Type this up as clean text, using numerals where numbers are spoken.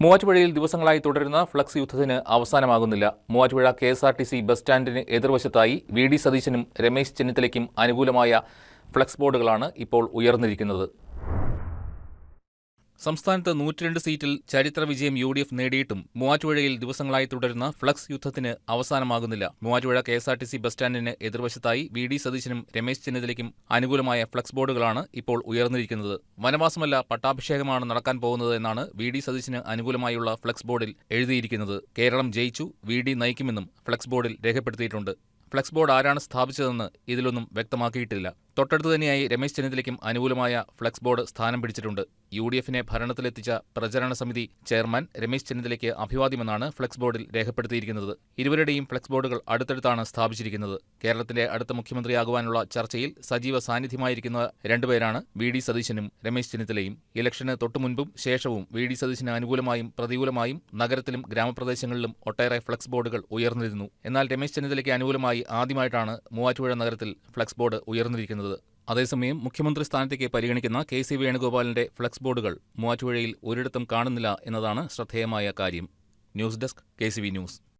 മൂവാറ്റുപുഴയിൽ ദിവസങ്ങളായി തുടരുന്ന ഫ്ലക്സ് യുദ്ധത്തിന് അവസാനമാകുന്നില്ല. മൂവാറ്റുപുഴ KSRTC ബസ് സ്റ്റാൻഡിന് എതിർവശത്തായി VD സതീശനും രമേശ് ചെന്നിത്തലയ്ക്കും അനുകൂലമായ ഫ്ലക്സ് ബോർഡുകളാണ് ഇപ്പോൾ ഉയർന്നിരിക്കുന്നത്. സംസ്ഥാനത്ത് 102 സീറ്റിൽ ചരിത്ര വിജയം UDF നേടിയിട്ടും മൂവാറ്റുപുഴയിൽ ദിവസങ്ങളായി തുടരുന്ന ഫ്ലക്സ് യുദ്ധത്തിന് അവസാനമാകുന്നില്ല. മൂവാറ്റുപുഴ KSRTC ബസ് സ്റ്റാൻഡിന് എതിർവശത്തായി VD സതീശനും രമേശ് ചെന്നിത്തലയ്ക്കും അനുകൂലമായ ഫ്ലക്സ് ബോർഡുകളാണ് ഇപ്പോൾ ഉയർന്നിരിക്കുന്നത്. വനവാസമല്ല, പട്ടാഭിഷേകമാണ് നടക്കാൻ പോകുന്നത് എന്നാണ് VD സതീശന് അനുകൂലമായുള്ള ഫ്ലക്സ് ബോർഡിൽ എഴുതിയിരിക്കുന്നത്. കേരളം ജയിച്ചു, VD നയിക്കുമെന്നും ഫ്ലക്സ് ബോർഡിൽ രേഖപ്പെടുത്തിയിട്ടുണ്ട്. ഫ്ലക്സ് ബോർഡ് ആരാണ് സ്ഥാപിച്ചതെന്ന് ഇതിലൊന്നും വ്യക്തമാക്കിയിട്ടില്ല. തൊട്ടടുത്ത് തന്നെയായി രമേശ് ചെന്നിത്തലയ്ക്കും അനുകൂലമായ ഫ്ലക്സ് ബോർഡ് സ്ഥാനം പിടിച്ചിട്ടുണ്ട്. UDFനെ ഭരണത്തിലെത്തിച്ച പ്രചരണ സമിതി ചെയർമാൻ രമേശ് ചെന്നിത്തലയ്ക്ക് അഭിവാദ്യമെന്നാണ് ഫ്ലക്സ് ബോർഡിൽ രേഖപ്പെടുത്തിയിരിക്കുന്നത്. ഇരുവരുടെയും ഫ്ലക്സ് ബോർഡുകൾ അടുത്തടുത്താണ് സ്ഥാപിച്ചിരിക്കുന്നത്. കേരളത്തിന്റെ അടുത്ത മുഖ്യമന്ത്രിയാകുവാനുള്ള ചർച്ചയിൽ സജീവ സാന്നിധ്യമായിരിക്കുന്ന രണ്ടുപേരാണ് VD സതീശനും രമേശ് ചെന്നിത്തലയും. ഇലക്ഷന് തൊട്ടുമുൻപും ശേഷവും VD സതീശന് അനുകൂലമായും പ്രതികൂലമായും നഗരത്തിലും ഗ്രാമപ്രദേശങ്ങളിലും ഒട്ടേറെ ഫ്ലക്സ് ബോർഡുകൾ ഉയർന്നിരുന്നു. എന്നാൽ രമേശ് ചെന്നിത്തലയ്ക്ക് അനുകൂലമായി ആദ്യമായിട്ടാണ് മൂവാറ്റുപുഴ നഗരത്തിൽ ഫ്ലക്സ് ബോർഡ് ഉയർന്നിരിക്കുന്നത്. അതേസമയം മുഖ്യമന്ത്രി സ്ഥാനത്തേക്ക് പരിഗണിക്കുന്ന KC വേണുഗോപാലിന്റെ ഫ്ലക്സ് ബോർഡുകൾ മൂവാറ്റുപുഴയിൽ ഒരിടത്തും കാണുന്നില്ല എന്നതാണ് ശ്രദ്ധേയമായ കാര്യം. News desk KCV news.